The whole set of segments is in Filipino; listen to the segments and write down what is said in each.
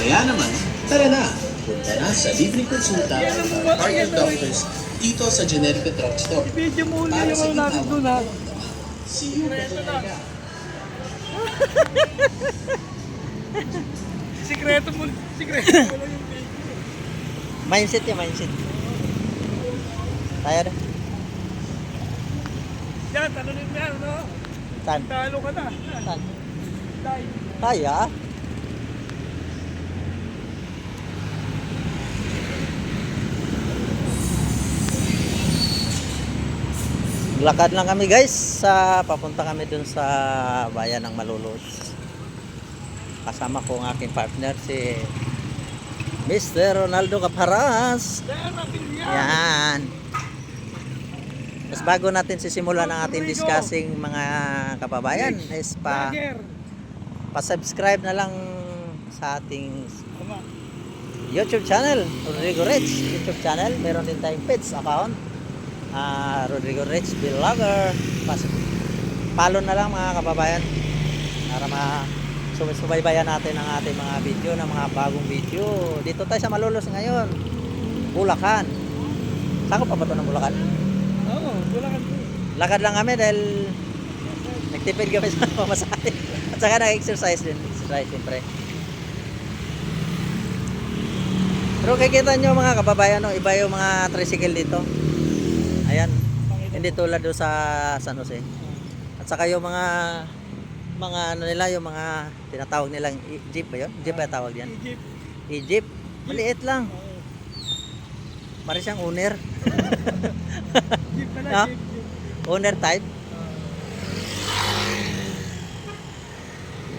Kaya naman, tara na! Punta na sa libreng konsulta ng partner doctors dito sa Generica Drugstore. Video mo ulit Para yung sa ano natin doon ha. See you Generica. Sikreto mo lang yung video. Mindset ya, mindset. Tayo na. Yan, talunin mo yan, no? Saan? Talo ka na. Saan? Dahil. Tayo ah. Lakad lang kami guys, papunta kami dun sa bayan ng Malolos. Kasama ko ang aking partner si Mr. Ronaldo Caparas. Yan, natin yan. Yan. Mas bago natin sisimulan ang ating discussing mga kababayan is Tiger. pa-subscribe na lang sa ating Tama. YouTube channel, Rodrigo Rich YouTube channel. Meron din tayong page account, Rodrigo Rich Vlogger. Follow na lang mga kababayan para subaybayan natin ang ating mga video, ng mga bagong video. Dito tayo sa Malolos ngayon, Bulacan. Saan ko pa ba ito ng Bulacan? Oo, wala ka doon. Lakad lang kami dahil nagtipid kami sa pamasahe. At saka nag-exercise din. Exercise siyempre. Pero kikita nyo mga kababayan, no, iba yung mga tricycle dito. Ayan. Hindi tulad doon sa San Jose. At saka yung mga ano nila, yung mga tinatawag nilang jeep ba yun? Jeep ba tawag yan? Egypt. Jeep. Maliit lang. Para siyang owner. Jeep pala, Ha? jeep. Owner type.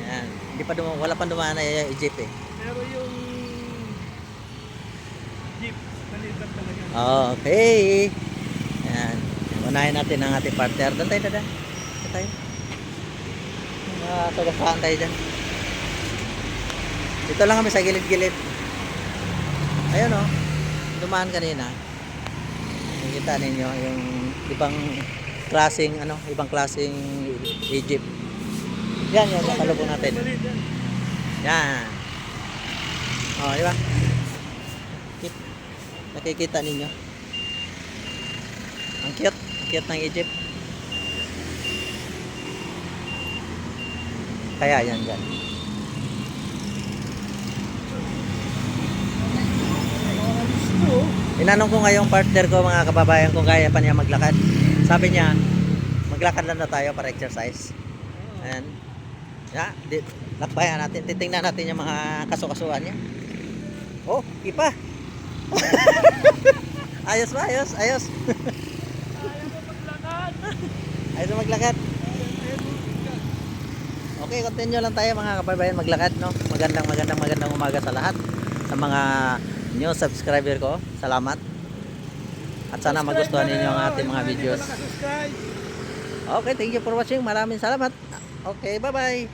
Yan. Hindi pa wala pa dumaan na yung jeep eh. Pero yung jeep, maliit lang talaga. Okay. Yan. Unahin natin ang ating partner. Doon tayo, dada. Doon tayo. Tagasaan tayo dyan. Dito lang kami sa gilid-gilid. Ayun o. Dumaan kanina. Nakikita ninyo yung ibang klaseng Egypt. Yan, yan. Nakalubong natin. Maliit yan. Yan. O, di ba? Nakikita ninyo. Ang cute. Ang cute ng Egypt. Kaya yan dyan. Inanong ko ngayong partner ko mga kababayan kung kaya pa niya maglakad. Sabi niya, maglakad lang na tayo para exercise. Ayan. Ya, lakbayan natin. Titingnan natin yung mga kaso-kasuan niya. Oh, ipa. Ayos ba? Ayos? Ayos. Ayaw mo maglakad. Ayos na maglakad. Okay, continue lang tayo mga kababayan maglakad, no? Magandang umaga sa lahat. Sa mga new subscriber ko, salamat. At sana magustuhan ninyo ang ating mga videos. Subscribe. Okay, thank you for watching. Maraming salamat. Okay, bye-bye.